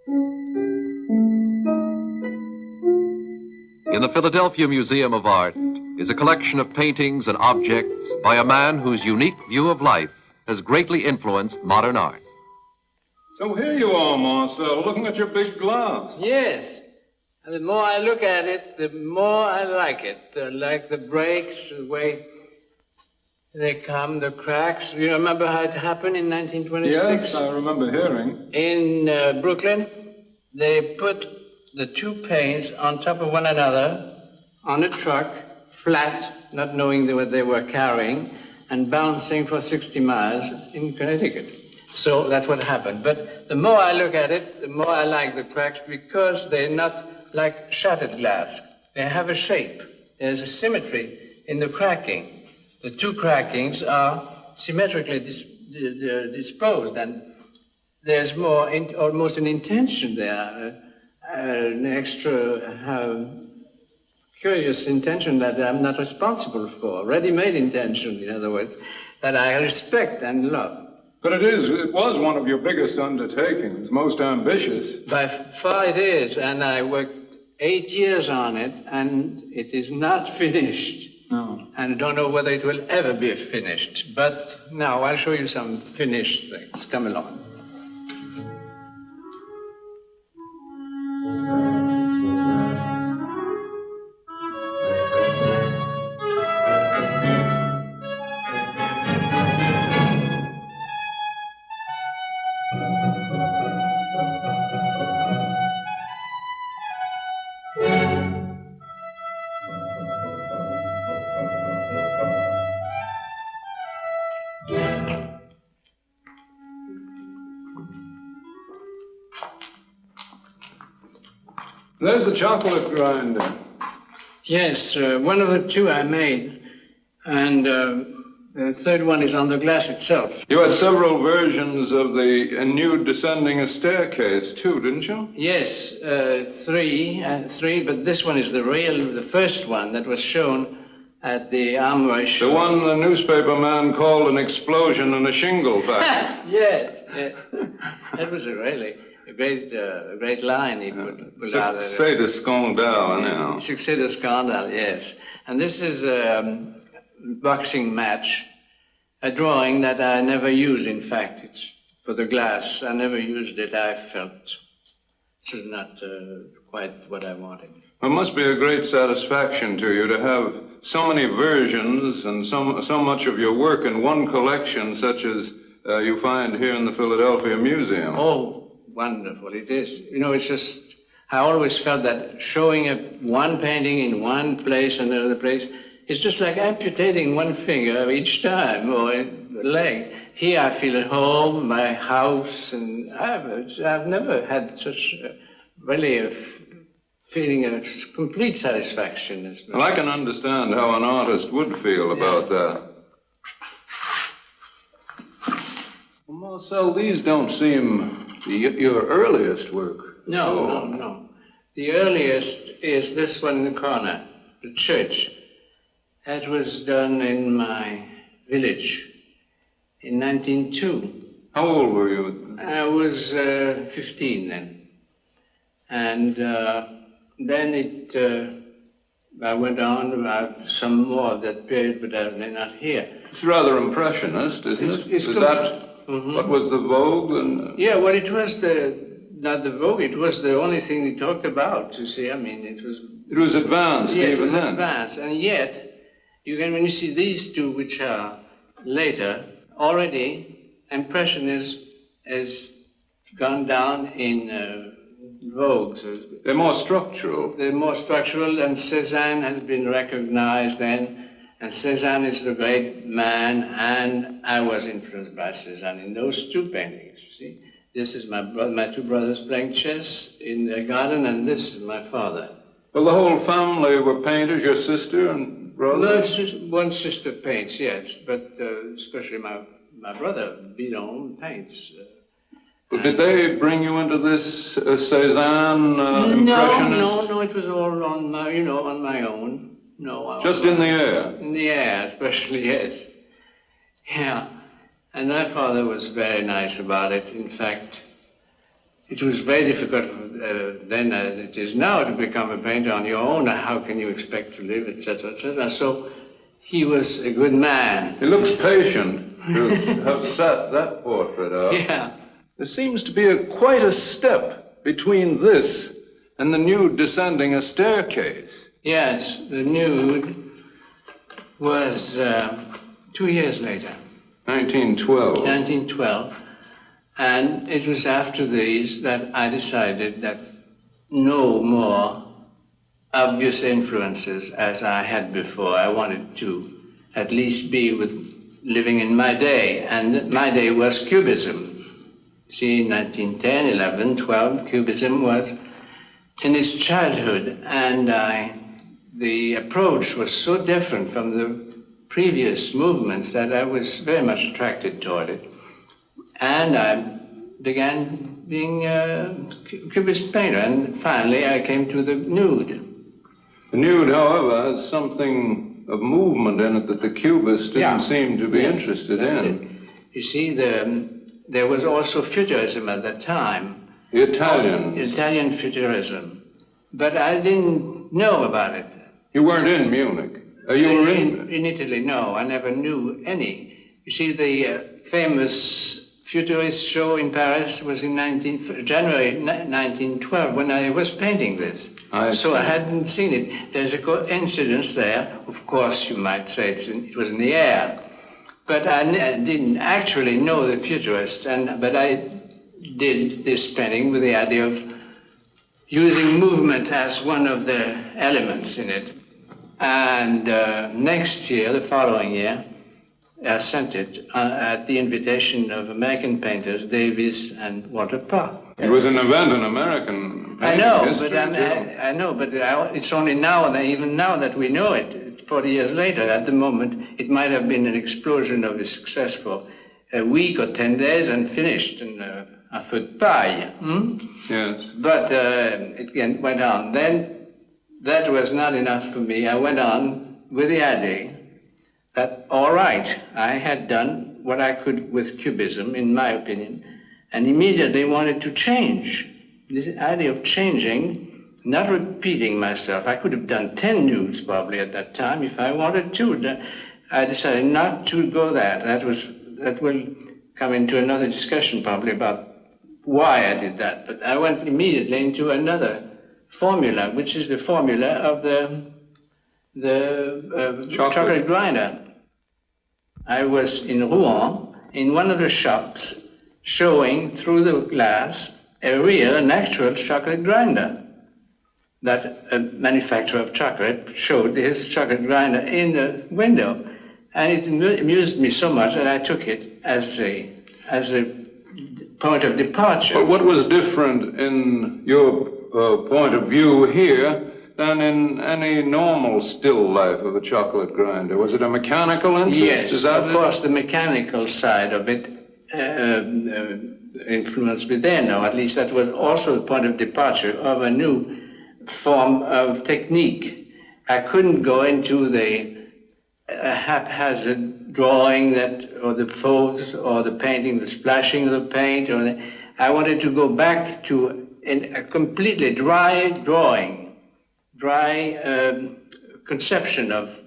In the Philadelphia Museum of Art is a collection of paintings and objects by a man whose unique view of life has greatly influenced modern art. So here you are, Marcel, looking at your big glass. Yes. And the more I look at it, the more I like it. I like the breaks, the way they come, the cracks. You remember how it happened in 1926? Yes, I remember hearing. In Brooklyn, they put the two paints on top of one another on a truck, flat, not knowing what they were carrying, and bouncing for 60 miles in Connecticut. So that's what happened. But the more I look at it, the more I like the cracks because they're not like shattered glass. They have a shape. There's a symmetry in the cracking. The two crackings are symmetrically disposed, and there's more, almost an intention there, an extra curious intention that I'm not responsible for, ready-made intention, in other words, that I respect and love. But it was one of your biggest undertakings, most ambitious. By far it is, and I worked 8 years on it, and it is not finished. No. And I don't know whether it will ever be finished. But now I'll show you some finished things. Come along. There's the chocolate grinder. Yes, one of the two I made, and the third one is on the glass itself. You had several versions of the nude descending a staircase, too, didn't you? Yes, three, but this one is the first one that was shown at the Armory show. The one the newspaper man called an explosion in a shingle factory. Yes. That was a great line he put out. Succès de scandale, now. Succès de scandale, yes. And this is a boxing match, a drawing that I never use, in fact. It's for the glass. I never used it. I felt it was not quite what I wanted. It must be a great satisfaction to you to have so many versions and so much of your work in one collection, such as you find here in the Philadelphia Museum. Oh, wonderful it is. You know, it's just, I always felt that showing one painting in one place and another place is just like amputating one finger each time, or a leg. Here I feel at home, my house, and I've never had such really a feeling of complete satisfaction. Well, I can understand how an artist would feel about that. Well, Marcel, these don't seem your earliest work. No. The earliest is this one in the corner, the church. That was done in my village in 1902. How old were you? I was 15 then. And then I went on about some more of that period, but they're not here. It's rather impressionist, isn't it? Is that what was the vogue? Yeah, well, it was not the vogue, it was the only thing we talked about, you see. I mean, it was advanced, yeah, even it was then. Advanced, and yet, when you see these two, which are later, already Impressionism has gone down in vogue. So they're more structural. They're more structural, and Cézanne has been recognized then, and Cézanne is the great man, and I was influenced by Cézanne in those two paintings, you see. This is my two brothers playing chess in the garden, and this is my father. Well, the whole family were painters, your sister and brother? No, one sister paints, yes, but especially my brother, Bidon, paints. But did they bring you into this Cézanne impressionist? No, it was all on my own. No. Just in the air? In the air, especially, yes. Yeah. And my father was very nice about it. In fact, it was very difficult then as it is now to become a painter on your own. How can you expect to live, etc., etc. So he was a good man. He looks patient to have set that portrait up. Yeah. There seems to be quite a step between this and the nude descending a staircase. Yes, the nude was 2 years later. 1912. 1912. And it was after these that I decided that no more obvious influences as I had before. I wanted to at least be living in my day, and my day was Cubism. See, 1910, 11, 12, Cubism was in its childhood, and the approach was so different from the previous movements that I was very much attracted toward it. And I began being a Cubist painter, and finally I came to the nude. The nude, however, has something of movement in it that the Cubists didn't seem to be interested in. You see, there was also Futurism at that time. The Italians. Italian Futurism. But I didn't know about it. You weren't in Munich. You were in Italy, no. I never knew any. You see, the famous Futurist show in Paris was in January 1912, when I was painting this. So I hadn't seen it. There's a coincidence there. Of course, you might say it was in the air. But I didn't actually know the Futurists, but I did this painting with the idea of using movement as one of the elements in it. And next year, the following year, I sent it at the invitation of American painters, Davis and Walter Park. It was an event in American painting history, I know, but it's only now, even now that we know it, 40 years later. At the moment, it might have been an explosion of a success for a week or 10 days and finished in a feu de paille. Yes. But it went on. Then that was not enough for me. I went on with the idea that, all right, I had done what I could with Cubism, in my opinion, and immediately wanted to change. This idea of changing, not repeating myself. I could have done 10 nudes probably at that time if I wanted to. I decided not to go that. That will come into another discussion probably about why I did that. But I went immediately into another formula, which is the formula of the chocolate grinder. I was in Rouen, in one of the shops, showing through the glass an actual chocolate grinder. That a manufacturer of chocolate showed his chocolate grinder in the window. And it amused me so much that I took it as a point of departure. But what was different in your point of view here than in any normal still life of a chocolate grinder? Was it a mechanical interest? Yes, of course, the mechanical side of it influenced me then, or at least that was also the point of departure of a new form of technique. I couldn't go into the haphazard drawing or the folds or the painting, the splashing of the paint. I wanted to go back to a completely dry drawing, dry conception of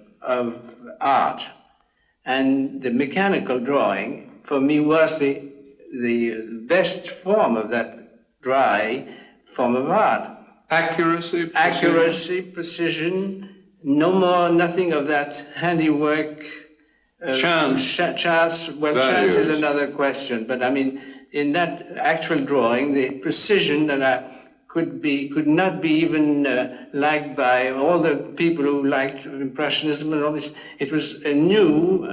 art. And the mechanical drawing, for me, was the best form of that dry form of art. Accuracy, precision. Accuracy, precision, nothing of that handiwork. Chance. Chance, well, Values. chance is another question, but I mean, in that actual drawing, the precision that could not be even liked by all the people who liked Impressionism and all this. It was a new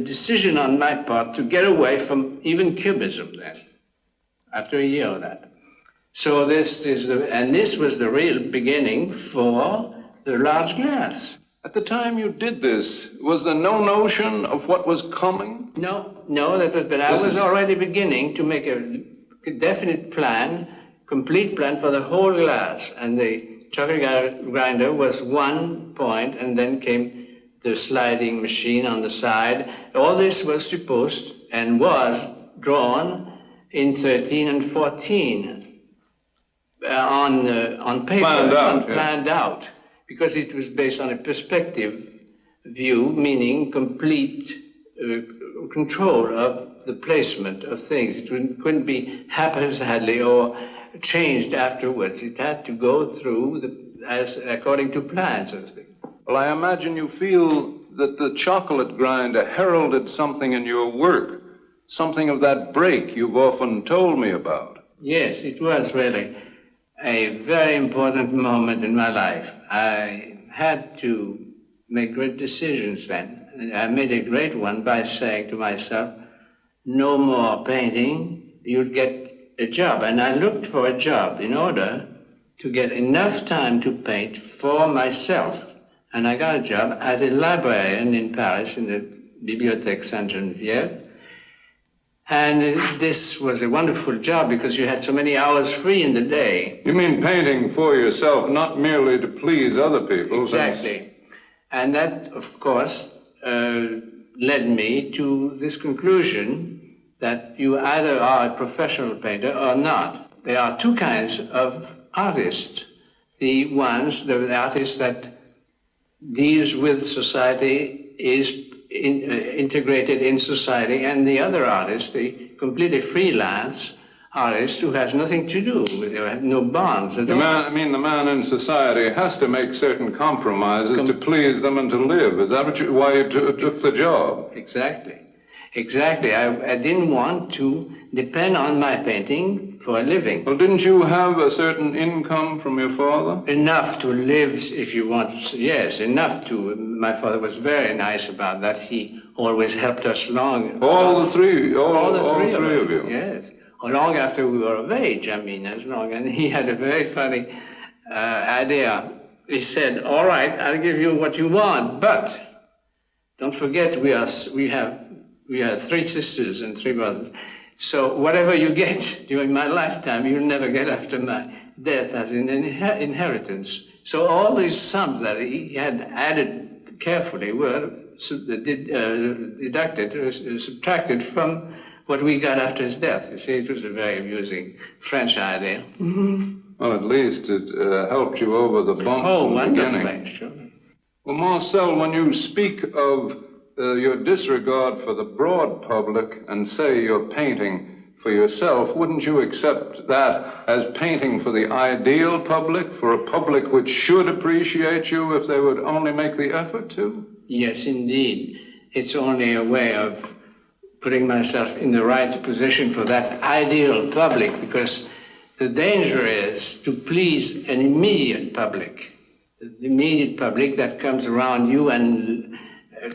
decision on my part to get away from even Cubism then, after a year of that. So this was the real beginning for the large glass. At the time you did this, was there no notion of what was coming? No, but I was already beginning to make a definite plan, complete plan for the whole glass. And the chocolate grinder was one point, and then came the sliding machine on the side. All this was supposed and was drawn in 13 and 14 on paper, planned out, because it was based on a perspective view, meaning complete control of the placement of things. It couldn't be haphazardly or changed afterwards. It had to go through as according to plan, so to speak. Well, I imagine you feel that the chocolate grinder heralded something in your work, something of that break you've often told me about. Yes, it was really a very important moment in my life. I had to make great decisions then. And I made a great one by saying to myself, no more painting, you'll get a job. And I looked for a job in order to get enough time to paint for myself. And I got a job as a librarian in Paris in the Bibliothèque Sainte-Geneviève. And this was a wonderful job because you had so many hours free in the day. You mean painting for yourself, not merely to please other people? Exactly. And that, of course, led me to this conclusion that you either are a professional painter or not. There are two kinds of artists. The artist that deals with society, is integrated in society, and the other artist, the completely freelance artist who has nothing to do with it, no bonds at all. I mean, the man in society has to make certain compromises to please them and to live. Is that why you took the job? Exactly. Exactly. I didn't want to depend on my painting for a living. Well, didn't you have a certain income from your father? Enough to live, if you want. Yes, enough to. My father was very nice about that. He always helped us long. All three of you? Yes. Long after we were of age, and he had a very funny idea. He said, all right, I'll give you what you want, but don't forget we have 3 sisters and 3 brothers. So whatever you get during my lifetime, you'll never get after my death as an inheritance. So all these sums that he had added carefully were subtracted from what we got after his death. You see, it was a very amusing French idea. Mm-hmm. Well, at least it helped you over the bumps in the beginning. Sure. Well, Marcel, when you speak of your disregard for the broad public and say you're painting for yourself, wouldn't you accept that as painting for the ideal public, for a public which should appreciate you if they would only make the effort to? Yes, indeed. It's only a way of putting myself in the right position for that ideal public, because the danger is to please an immediate public, the immediate public that comes around you and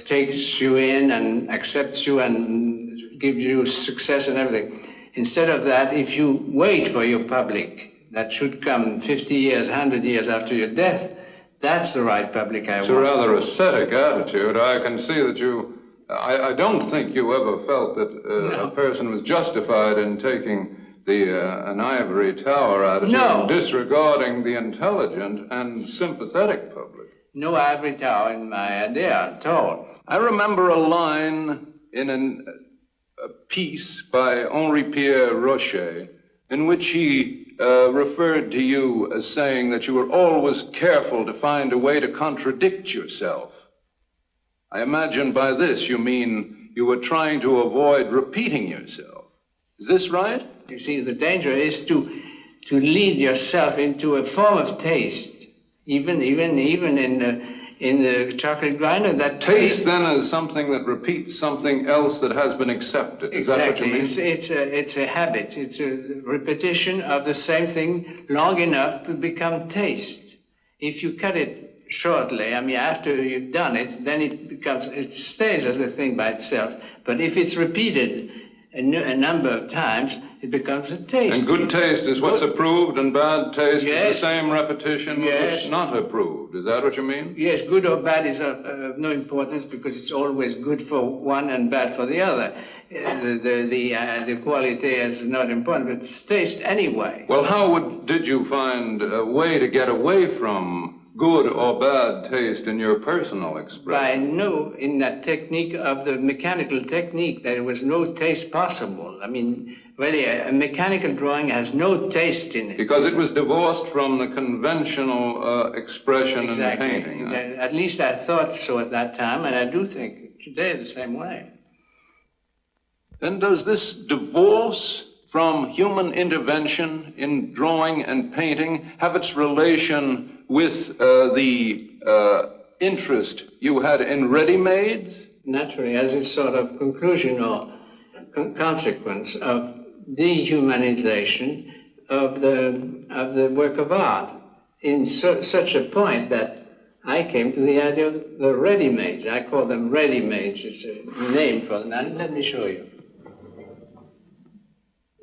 takes you in and accepts you and gives you success and everything. Instead of that, if you wait for your public that should come 50 years, 100 years after your death, that's the right public I want. It's a rather ascetic attitude. I can see that I don't think you ever felt that a person was justified in taking an ivory tower attitude, disregarding the intelligent and sympathetic public. No ivory tower in my idea at all. I remember a line in a piece by Henri Pierre Rocher in which he referred to you as saying that you were always careful to find a way to contradict yourself. I imagine by this you mean you were trying to avoid repeating yourself. Is this right? You see, the danger is to lead yourself into a form of taste, even in the chocolate grinder. That taste then is something that repeats something else that has been accepted. Is that what you mean? It's a habit. It's a repetition of the same thing long enough to become taste. If you cut it shortly, after you've done it, then it stays as a thing by itself. But if it's repeated a number of times, it becomes a taste. And good taste is what's approved, and bad taste is the same repetition which is not approved. Is that what you mean? Yes, good or bad is of no importance, because it's always good for one and bad for the other. The quality is not important, but it's taste anyway. Well, how did you find a way to get away from good or bad taste in your personal expression? I knew in that technique of the mechanical technique that there was no taste possible. Really, a mechanical drawing has no taste in it. Because it was divorced from the conventional expression in the painting. Exactly. At least I thought so at that time, and I do think today the same way. Then does this divorce from human intervention in drawing and painting have its relation with the interest you had in ready-mades? Naturally, as a sort of conclusion or consequence of dehumanization of the work of art, in such a point that I came to the idea of the ready-mades. I call them ready-mades. It's a name for them. And let me show you.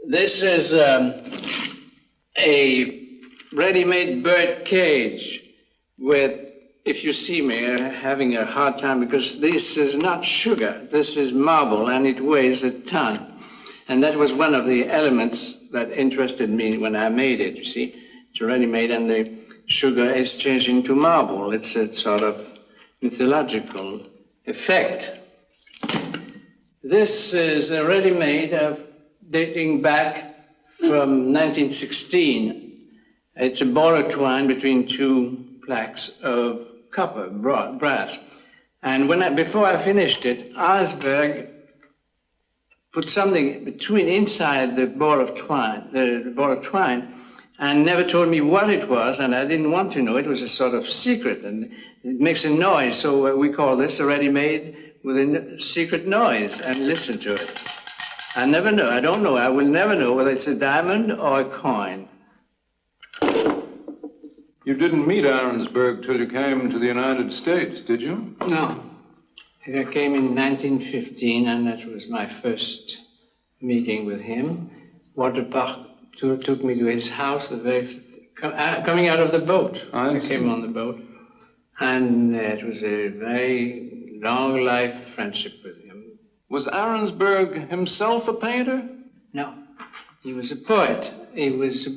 This is a ready-made bird cage with, if you see me having a hard time, because this is not sugar, this is marble, and it weighs a ton. And that was one of the elements that interested me when I made it, you see. It's ready-made, and the sugar is changed into marble. It's a sort of mythological effect. This is a ready-made of dating back from 1916. It's a ball of twine between two plaques of copper, brass. And before I finished it, Arsberg put something between inside the ball of twine, and never told me what it was, and I didn't want to know. It was a sort of secret, and it makes a noise, so we call this a ready-made with a secret noise, and listen to it. I never know, I don't know, I will never know whether it's a diamond or a coin. You didn't meet Arensberg till you came to the United States, did you? No. I came in 1915, and that was my first meeting with him. Walter Bach took me to his house, coming out of the boat. I came on the boat. And it was a very long life friendship with him. Was Arensberg himself a painter? No. He was a poet. He was a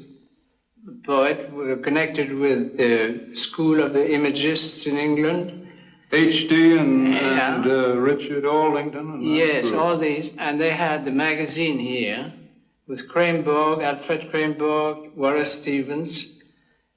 poet connected with the School of the Imagists in England. H.D. and Richard Arlington? And yes, all these. And they had the magazine here with Cranborg, Alfred Cranborg, Wallace Stevens,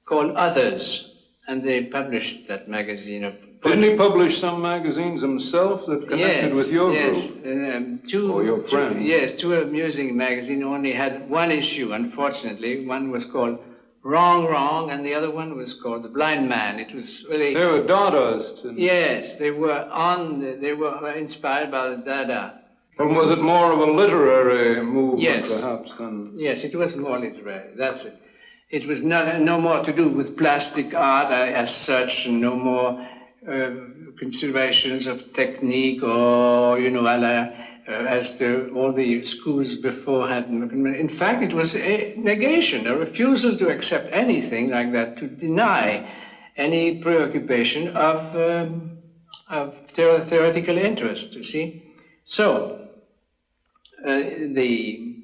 called Others. And they published that magazine of poetry. Didn't he publish some magazines himself that connected with your group? Yes, or your friend? Two amusing magazines only had one issue, unfortunately. One was called Wrong, Wrong, and the other one was called The Blind Man. It was really... They were Dadaists. Yes, they were inspired by the Dada. Or was it more of a literary movement, perhaps? Yes, it was more literary, that's it. It was no more to do with plastic art as such, and no more considerations of technique or, as all the schools before had. In fact, it was a negation, a refusal to accept anything like that, to deny any preoccupation of theoretical interest, you see. So, the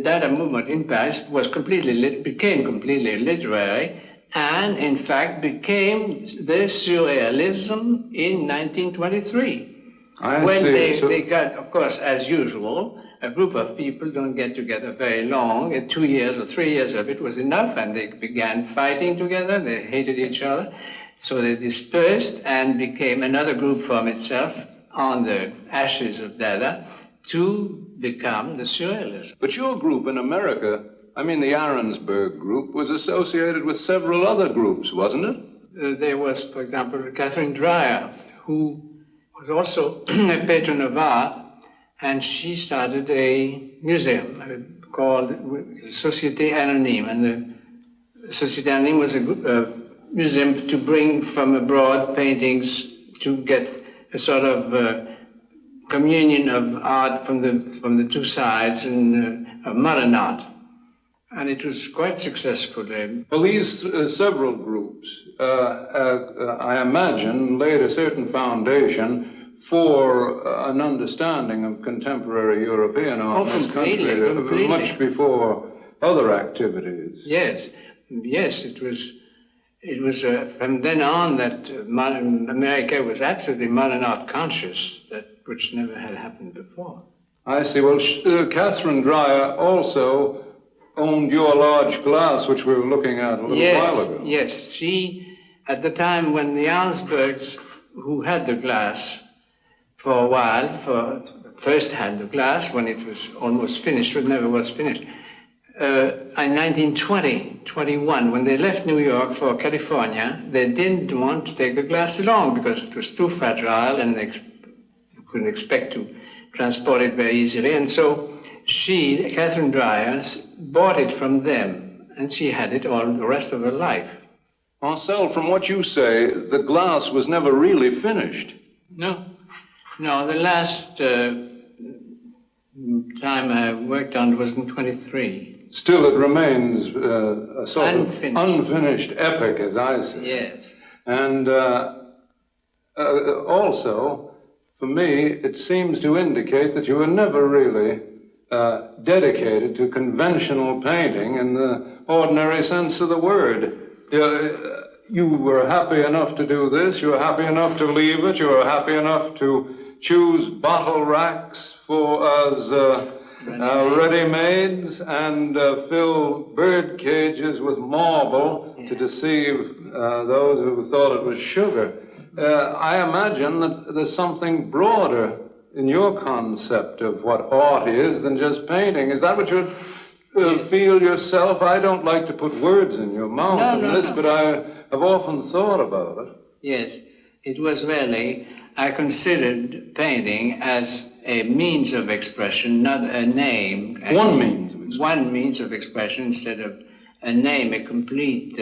Dada movement in Paris became completely literary, and in fact became the Surrealism in 1923. When they got, of course, as usual, a group of people don't get together very long. 2 years or 3 years of it was enough, and they began fighting together. They hated each other. So they dispersed and became another group from itself on the ashes of Dada to become the Surrealism. But your group in America, I mean the Arensberg group, was associated with several other groups, wasn't it? There was, for example, Catherine Dreyer, who was also a patron of art, and she started a museum called Société Anonyme. And the Société Anonyme was a museum to bring from abroad paintings to get a sort of communion of art from the two sides and of modern art. And it was quite successful. Well, these several groups, I imagine, laid a certain foundation for an understanding of contemporary European art in this country, much before other activities. Yes, it was from then on that America was absolutely modern art conscious, which never had happened before. I see. Well, Catherine Dreyer also owned your large glass, which we were looking at a little while ago. Yes, she, at the time when the Augsburgs, who had the glass for a while, first had the glass when it was almost finished, but never was finished. In 1921, when they left New York for California, they didn't want to take the glass along because it was too fragile and they couldn't expect to transport it very easily. And so she, Catherine Dreyer, bought it from them, and she had it all the rest of her life. Marcel, from what you say, the glass was never really finished. No, the last time I worked on it was in 23. Still, it remains a sort Unfinished. of unfinished epic, as I say. Yes. And also, for me, it seems to indicate that you were never really dedicated to conventional painting in the ordinary sense of the word. You were happy enough to do this, you were happy enough to leave it, you were happy enough to choose bottle racks as ready-mades and fill bird cages with marble to deceive those who thought it was sugar. I imagine that there's something broader in your concept of what art is than just painting. Is that what you feel yourself? I don't like to put words in your mouth but I have often thought about it. Yes, it was really, I considered painting as a means of expression, not a name. One means of expression. One means of expression instead of a name, a complete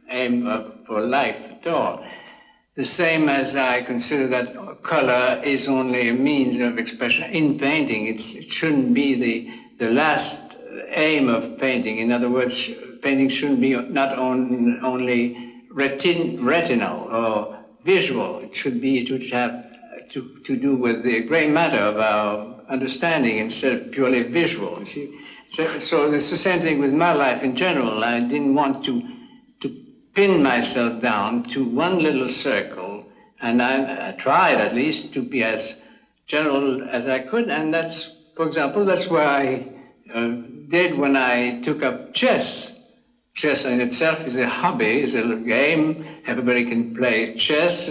aim for life at all. The same as I consider that color is only a means of expression. In painting, it shouldn't be the last aim of painting. In other words, painting shouldn't be not only retinal or visual. It should have to do with the gray matter of our understanding instead of purely visual. You see? So it's the same thing with my life in general. I didn't want to pin myself down to one little circle, and I tried at least to be as general as I could, and that's, for example, that's what I did when I took up chess. Chess in itself is a hobby, is a game. Everybody can play chess,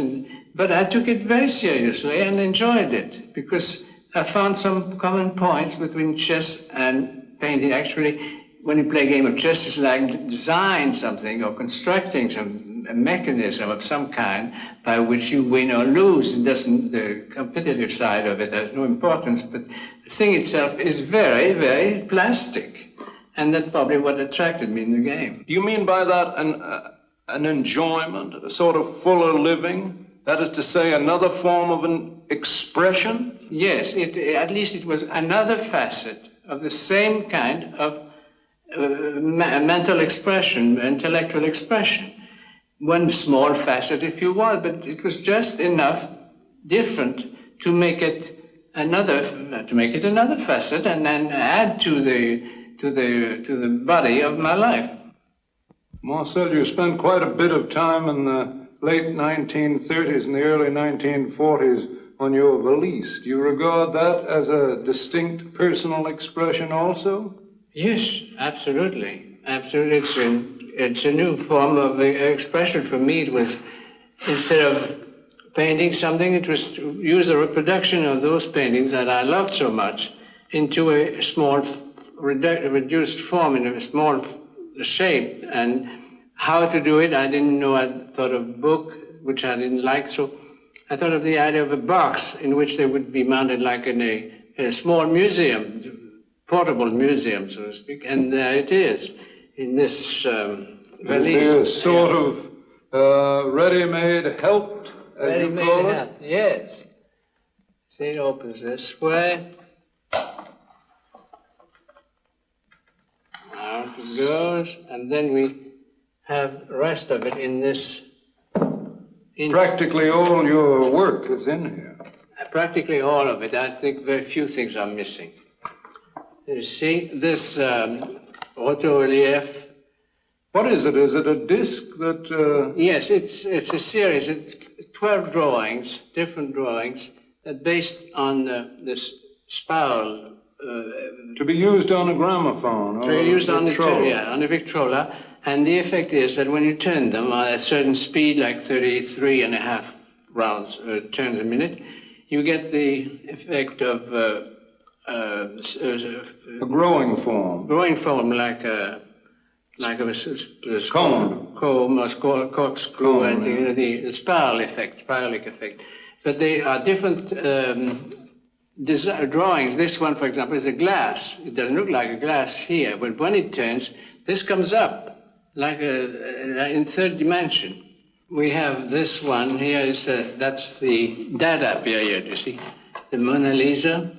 but I took it very seriously and enjoyed it because I found some common points between chess and painting. Actually, when you play a game of chess, it's like design something or constructing a mechanism of some kind by which you win or lose. The competitive side of it has no importance, but the thing itself is very, very plastic. And that's probably what attracted me in the game. Do you mean by that an enjoyment, a sort of fuller living? That is to say, another form of an expression? Yes, at least it was another facet of the same kind of mental expression, intellectual expression. One small facet, if you will, but it was just enough different to make it another facet, and then add to the body of my life. Marcel, you spent quite a bit of time in the late 1930s and the early 1940s on your valise. Do you regard that as a distinct personal expression also? Yes, absolutely. Absolutely. It's a new form of expression for me. It was, instead of painting something, it was to use the reproduction of those paintings that I loved so much into a small reduced form, in a small shape. And how to do it, I didn't know. I thought of book, which I didn't like, so I thought of the idea of a box in which they would be mounted like in a small museum, portable museum, so to speak, and there it is, in this valise. A sort of ready-made help, as you call it? Help, yes. See, it opens this way. Out it goes, and then we have the rest of it in this. Practically all your work is in here. Practically all of it. I think very few things are missing. You see, this auto-relief. What is it? Is it a disc that... Yes, it's a series. It's 12 drawings, different drawings, based on this spiral. To be used on a gramophone. To be used on Victrola. the Victrola. And the effect is that when you turn them at a certain speed, like 33.5 rounds, turns a minute, you get the effect of a growing form. Growing form, like a comb or corkscrew, and the spiral effect, spiralic effect. But they are different drawings. This one, for example, is a glass. It doesn't look like a glass here, but when it turns, this comes up like in third dimension. We have this one here. That's the Dada period, you see. The Mona Lisa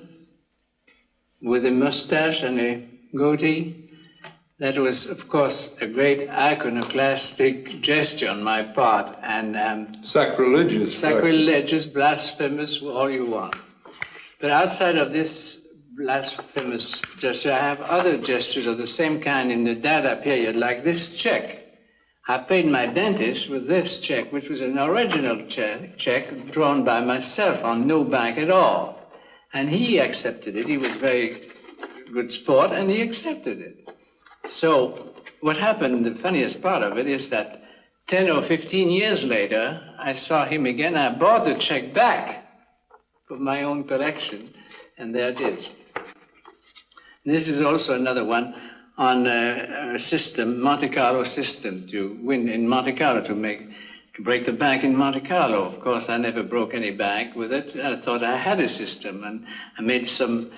with a mustache and a goatee. That was, of course, a great iconoclastic gesture on my part, and sacrilegious, blasphemous, all you want. But outside of this blasphemous gesture, I have other gestures of the same kind in the Dada period, like this check. I paid my dentist with this check, which was an original check drawn by myself on no bank at all. And he accepted it. He was very good sport, and he accepted it. So what happened, the funniest part of it, is that 10 or 15 years later, I saw him again. I brought the check back for my own collection, and there it is. This is also another one on a system, Monte Carlo system, to win in Monte Carlo, to break the bank in Monte Carlo. Of course, I never broke any bank with it. I thought I had a system, and I made some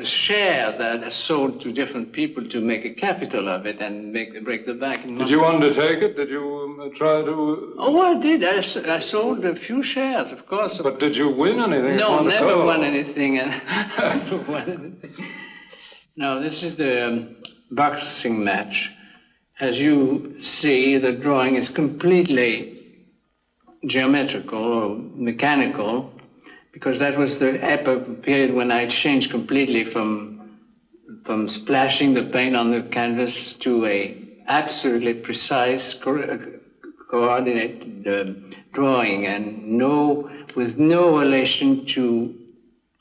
shares that I sold to different people to make a capital of it and break the bank in Monte Carlo. Did you undertake it? Did you try to... Oh, I did. I sold a few shares, of course. But did you win anything? No, never won anything. Never won anything. Now, this is the boxing match. As you see, the drawing is completely geometrical or mechanical, because that was the epoch period when I changed completely from splashing the paint on the canvas to a absolutely precise, coordinated drawing, and with no relation to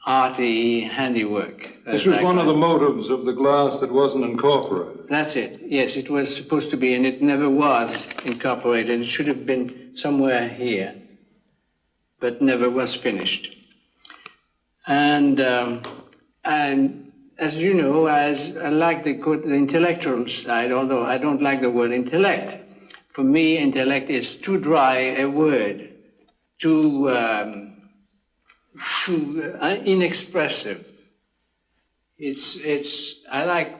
arty handiwork. This was one of the motives of the glass that wasn't incorporated. That's it. Yes, it was supposed to be, and it never was incorporated. It should have been somewhere here, but never was finished. And as you know, I like the intellectual side, although I don't like the word intellect. For me, intellect is too dry a word, too inexpressive. I like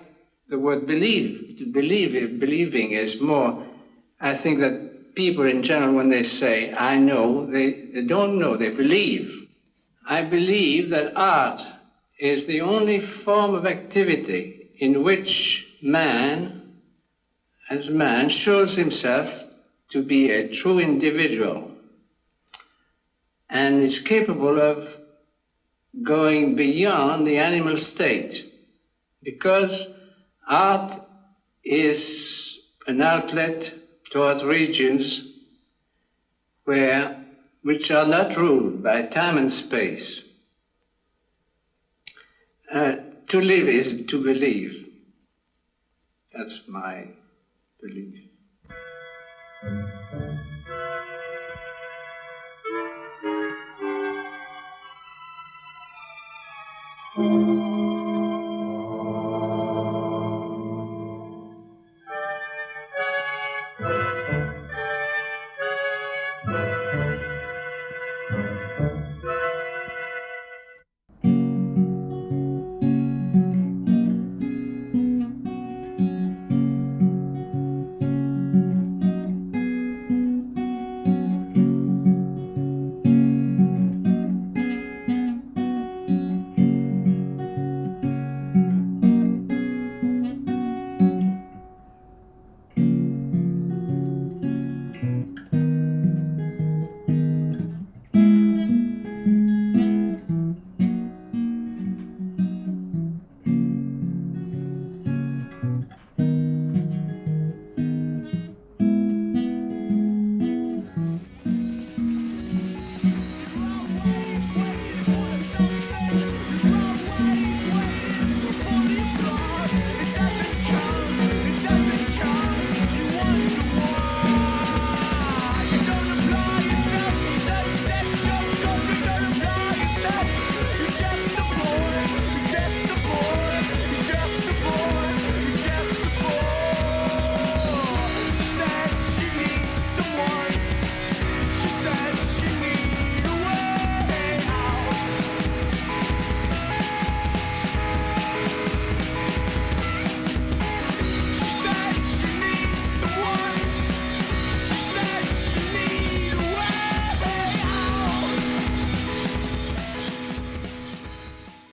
the word believe. Believing is more. I think that people in general, when they say, I know, they don't know, they believe. I believe that art is the only form of activity in which man, as man, shows himself to be a true individual and is capable of going beyond the animal state, because art is an outlet towards regions which are not ruled by time and space. To live is to believe. That's my belief.